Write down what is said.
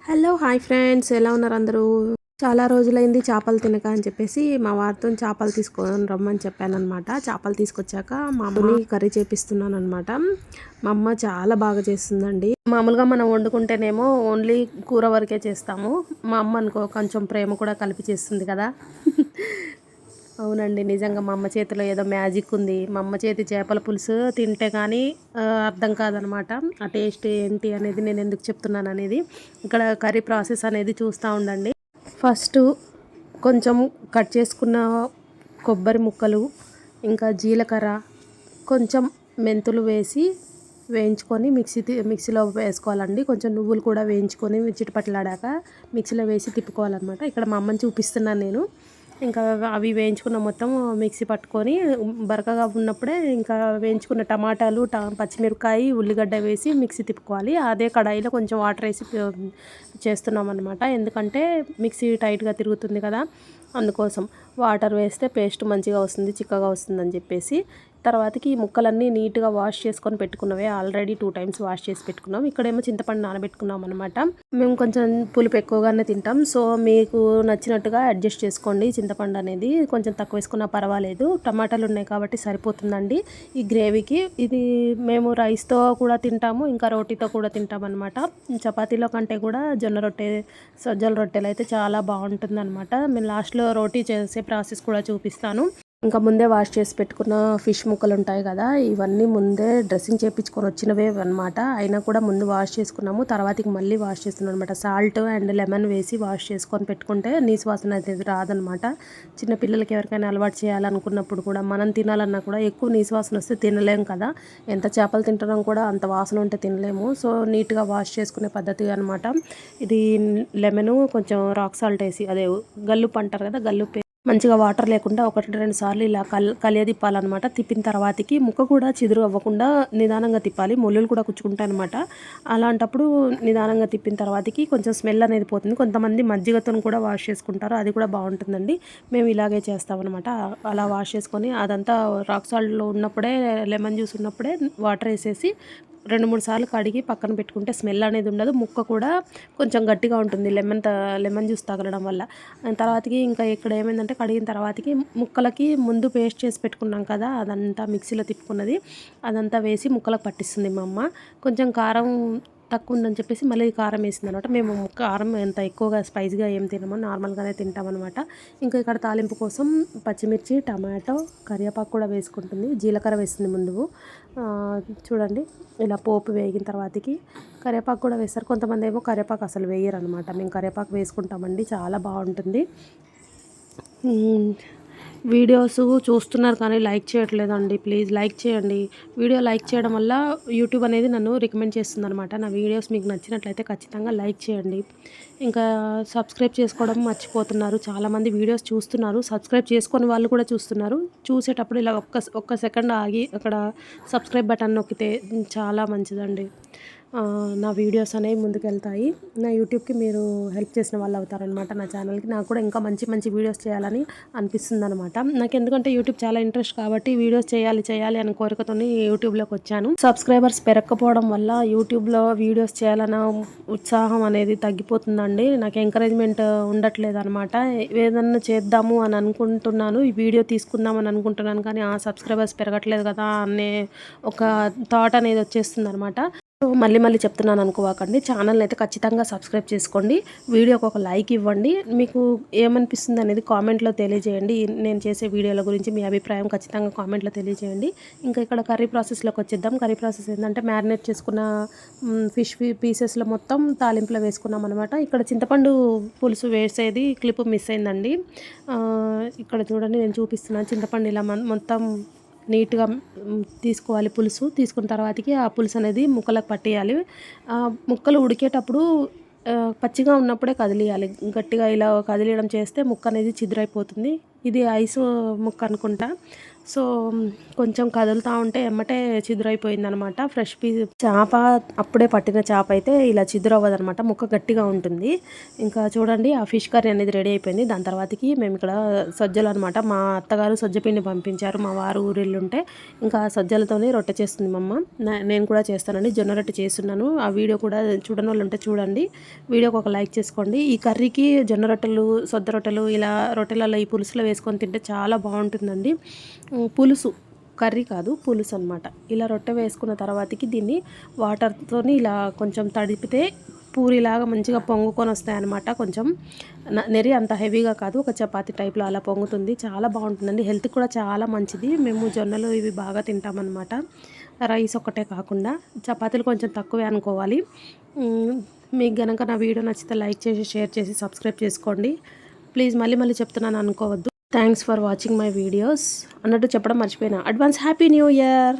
Hello hi friends, ఎలా ఉన్నారు అందరూ? చాలా రోజులైంది చేపలు తినక అని చెప్పేసి మా వారితో చేపలు తీసుకొని రమ్మని చెప్పానమాట. చేపలు తీసుకొచ్చాక మా అమ్మని కర్రీ చేపిస్తున్నాను అనమాట. మా అమ్మ చాలా బాగా చేస్తుందండి. మామూలుగా మనం వండుకుంటేనేమో ఓన్లీ కూర వరకే చేస్తాము. మా అమ్మ అనుకో కొంచెం ప్రేమ కూడా కలిపి చేస్తుంది కదా. అవునండి, నిజంగా మా అమ్మ చేతిలో ఏదో మ్యాజిక్ ఉంది. మా అమ్మ చేతి చేపల పులుసు తింటే కానీ అర్థం కాదనమాట. ఆ టేస్ట్ ఏంటి అనేది నేను ఎందుకు చెప్తున్నాను అనేది. ఇక్కడ కర్రీ ప్రాసెస్ అనేది చూస్తూ ఉండండి. ఫస్ట్ కొంచెం కట్ చేసుకున్న కొబ్బరి ముక్కలు, ఇంకా జీలకర్ర, కొంచెం మెంతులు వేసి వేయించుకొని మిక్సీలో వేసుకోవాలండి. కొంచెం నువ్వులు కూడా వేయించుకొని చిటపట్లాడాక మిక్సీలో వేసి తిప్పుకోవాలన్నమాట. ఇక్కడ మా అమ్మని చూపిస్తున్నాను నేను. ఇంకా అవి వేయించుకున్న మొత్తం మిక్సీ పట్టుకొని బరకగా ఉన్నప్పుడే ఇంకా వేయించుకున్న టమాటాలు, పచ్చిమిరపకాయ, ఉల్లిగడ్డ వేసి మిక్సీ తిప్పుకోవాలి. అదే కడాయిలో కొంచెం వాటర్ వేసి చేస్తున్నాం అనమాట. ఎందుకంటే మిక్సీ టైట్గా తిరుగుతుంది కదా, అందుకోసం వాటర్ వేస్తే పేస్ట్ మంచిగా వస్తుంది, చిక్కగా వస్తుందని చెప్పేసి. తర్వాతకి ఈ ముక్కలన్నీ నీట్గా వాష్ చేసుకొని పెట్టుకున్నవే, ఆల్రెడీ 2 times వాష్ చేసి పెట్టుకున్నాం. ఇక్కడేమో చింతపండు నానబెట్టుకున్నాం అనమాట. మేము కొంచెం పులుపు ఎక్కువగానే తింటాం, సో మీకు నచ్చినట్టుగా అడ్జస్ట్ చేసుకోండి. చింతపండు అనేది కొంచెం తక్కువ వేసుకున్నా పర్వాలేదు, టమాటాలు ఉన్నాయి కాబట్టి సరిపోతుందండి ఈ గ్రేవీకి. ఇది మేము రైస్తో కూడా తింటాము, ఇంకా రోటీతో కూడా తింటాం అనమాట. చపాతీలో కంటే కూడా సజ్జల రొట్టెలు అయితే చాలా బాగుంటుంది అనమాట. మేము లాస్ట్లో రోటీ చేసే ప్రాసెస్ కూడా చూపిస్తాను. ఇంకా ముందే వాష్ చేసి పెట్టుకున్న ఫిష్ ముక్కలు ఉంటాయి కదా, ఇవన్నీ ముందే డ్రెస్సింగ్ చేయించుకొని వచ్చినవే అనమాట. అయినా కూడా ముందు వాష్ చేసుకున్నాము, తర్వాతకి మళ్ళీ వాష్ చేస్తున్నాం అనమాట. సాల్ట్ అండ్ లెమన్ వేసి వాష్ చేసుకొని పెట్టుకుంటే నీసు వాసన అయితే రాదనమాట. చిన్నపిల్లలకి ఎవరికైనా అలవాటు చేయాలనుకున్నప్పుడు కూడా, మనం తినాలన్నా కూడా ఎక్కువ నీసు వాసన వస్తే తినలేము కదా. ఎంత చేపలు తింటున్నాం కూడా అంత వాసన ఉంటే తినలేము. సో నీట్గా వాష్ చేసుకునే పద్ధతి అనమాట ఇది. లెమను కొంచెం రాక్ సాల్ట్ వేసి, అదే గల్లుప్పు అంటారు కదా, గల్లుప్పు మంచిగా వాటర్ లేకుండా 1-2 సార్లు ఇలా కలియదిప్పాలన్నమాట. తిప్పిన తర్వాతకి ముక్క కూడా చిదురు అవ్వకుండా నిదానంగా తిప్పాలి, ముళ్ళులు కూడా కుచ్చుకుంటాయి అనమాట. అలాంటప్పుడు నిదానంగా తిప్పిన తర్వాతకి కొంచెం స్మెల్ అనేది పోతుంది. కొంతమంది మజ్జిగతో కూడా వాష్ చేసుకుంటారు, అది కూడా బాగుంటుందండి. మేము ఇలాగే చేస్తామన్నమాట. అలా వాష్ చేసుకొని అదంతా రాక్ సాల్ట్లో ఉన్నప్పుడే, లెమన్ జ్యూస్ ఉన్నప్పుడే వాటర్ వేసేసి 2-3 సార్లు కడిగి పక్కన పెట్టుకుంటే స్మెల్ అనేది ఉండదు. ముక్క కూడా కొంచెం గట్టిగా ఉంటుంది లెమన్ జ్యూస్ తగలడం వల్ల. తర్వాతకి ఇంకా ఇక్కడ ఏమైందంటే, కడిగిన తర్వాతకి ముక్కలకి ముందు పేస్ట్ చేసి పెట్టుకున్నాం కదా, అదంతా మిక్సీలో తిప్పుకున్నది అదంతా వేసి ముక్కలకు పట్టిస్తుంది మా అమ్మ. కొంచెం కారం తక్కువ ఉందని చెప్పేసి మళ్ళీ కారం వేసింది అనమాట. మేము కారం ఎంత ఎక్కువగా స్పైసీగా ఏం తినము, నార్మల్గానే తింటామన్నమాట. ఇంకా ఇక్కడ తాలింపు కోసం పచ్చిమిర్చి, టమాటో, కరివేపాకు కూడా వేసుకుంటుంది. జీలకర్ర వేసింది ముందు. చూడండి, ఇలా పోపు వేగిన తర్వాతకి కరివేపాకు కూడా వేస్తారు. కొంతమంది ఏమో కరివేపాకు అసలు వేయరు అనమాట. మేము కరివేపాకు వేసుకుంటామండి, చాలా బాగుంటుంది. వీడియోస్ చూస్తున్నారు కానీ లైక్ చేయట్లేదండి. ప్లీజ్ లైక్ చేయండి. వీడియో లైక్ చేయడం వల్ల యూట్యూబ్ అనేది నన్ను రికమెండ్ చేస్తుంది అనమాట. నా వీడియోస్ మీకు నచ్చినట్లయితే ఖచ్చితంగా లైక్ చేయండి. ఇంకా సబ్స్క్రైబ్ చేసుకోవడం మర్చిపోతున్నారు చాలామంది. వీడియోస్ చూస్తున్నారు, సబ్స్క్రైబ్ చేసుకొని వాళ్ళు కూడా చూస్తున్నారు. చూసేటప్పుడు ఇలా ఒక్క సెకండ్ ఆగి అక్కడ సబ్స్క్రైబ్ బటన్ నొక్కితే చాలా మంచిదండి. నా వీడియోస్ అనేవి ముందుకెళ్తాయి. నా యూట్యూబ్కి మీరు హెల్ప్ చేసిన వాళ్ళు అవుతారనమాట, నా ఛానల్కి. నాకు కూడా ఇంకా మంచి మంచి వీడియోస్ చేయాలని అనిపిస్తుంది అనమాట. నాకు ఎందుకంటే యూట్యూబ్ చాలా ఇంట్రెస్ట్ కాబట్టి వీడియోస్ చేయాలి అని కోరికతో యూట్యూబ్లోకి వచ్చాను. సబ్స్క్రైబర్స్ పెరగకపోవడం వల్ల యూట్యూబ్లో వీడియోస్ చేయాలన్న ఉత్సాహం అనేది తగ్గిపోతుందండి. నాకు ఎంకరేజ్మెంట్ ఉండట్లేదు అనమాట. ఏదన్నా చేద్దాము అని అనుకుంటున్నాను, ఈ వీడియో తీసుకుందాం అని అనుకుంటున్నాను, కానీ ఆ సబ్స్క్రైబర్స్ పెరగట్లేదు కదా అనే ఒక థాట్ అనేది వచ్చేస్తుంది అనమాట. మళ్ళీ చెప్తున్నాను అనుకోవాకండి. ఛానల్ని అయితే ఖచ్చితంగా సబ్స్క్రైబ్ చేసుకోండి, వీడియోకి ఒక లైక్ ఇవ్వండి. మీకు ఏమనిపిస్తుంది అనేది కామెంట్లో తెలియజేయండి. నేను చేసే వీడియోల గురించి మీ అభిప్రాయం ఖచ్చితంగా కామెంట్లో తెలియజేయండి. ఇంకా ఇక్కడ కర్రీ ప్రాసెస్లోకి వచ్చేద్దాం. కర్రీ ప్రాసెస్ ఏంటంటే, మ్యారినేట్ చేసుకున్న ఫిష్ పీసెస్లో మొత్తం తాలింపులో వేసుకున్నాం అనమాట. ఇక్కడ చింతపండు పులుసు వేసేది క్లిప్ మిస్ అయిందండి. ఇక్కడ చూడండి, నేను చూపిస్తున్నాను. చింతపండు ఇలా మొత్తం నీట్గా తీసుకోవాలి. పులుసు తీసుకున్న తర్వాతకి ఆ పులుసు అనేది ముక్కలకు పట్టేయాలి. ముక్కలు ఉడికేటప్పుడు పచ్చిగా ఉన్నప్పుడే కదిలియాలి. గట్టిగా ఇలా కదిలియడం చేస్తే ముక్క అనేది చిదురైపోతుంది. ఇది ఐస్ ముక్క అనుకుంటా. సో కొంచెం కదులుతూ ఉంటే ఎమ్మటే చిదురైపోయిందనమాట. ఫ్రెష్ పీస్ చేప, అప్పుడే పట్టిన చేప అయితే ఇలా చిదురవ్వదనమాట, ముక్క గట్టిగా ఉంటుంది. ఇంకా చూడండి ఆ ఫిష్ కర్రీ అనేది రెడీ అయిపోయింది. దాని తర్వాతకి మేము ఇక్కడ సజ్జలు అనమాట, మా అత్తగారు సజ్జపిండి పంపించారు, మా వారు ఊరిల్లుంటే. ఇంకా సజ్జలతోనే రొట్టె చేస్తుంది మా అమ్మ. నేను కూడా చేస్తానండి, జొన్న రొట్టె చేస్తున్నాను. ఆ వీడియో కూడా చూడని వాళ్ళు ఉంటే చూడండి, వీడియోకి ఒక లైక్ చేసుకోండి. ఈ కర్రీకి జొన్న రొట్టెలు, సొద్ద రొట్టెలు ఇలా రొట్టెలలో ఈ పులుసులో వేసుకొని తింటే చాలా బాగుంటుందండి. పులుసు కర్రీ కాదు, పులుసు అనమాట. ఇలా రొట్టె వేసుకున్న తర్వాతకి దీన్ని వాటర్తో ఇలా కొంచెం తడిపితే పూరిలాగా మంచిగా పొంగుకొని వస్తాయి అన్నమాట. కొంచెం నెరి అంత హెవీగా కాదు, ఒక చపాతీ టైప్లో అలా పొంగుతుంది. చాలా బాగుంటుందండి, హెల్త్కి కూడా చాలా మంచిది. మేము జొన్నలు ఇవి బాగా తింటామన్నమాట, రైస్ ఒక్కటే కాకుండా. చపాతీలు కొంచెం తక్కువే అనుకోవాలి. మీకు గనక నా వీడియో నచ్చితే లైక్ చేసి, షేర్ చేసి, సబ్స్క్రైబ్ చేసుకోండి ప్లీజ్. మళ్ళీ చెప్తున్నాను అనుకోవద్దు. Thanks for watching my videos అన్నట్టు చెప్పడం మర్చిపోయినా. Advance happy new year.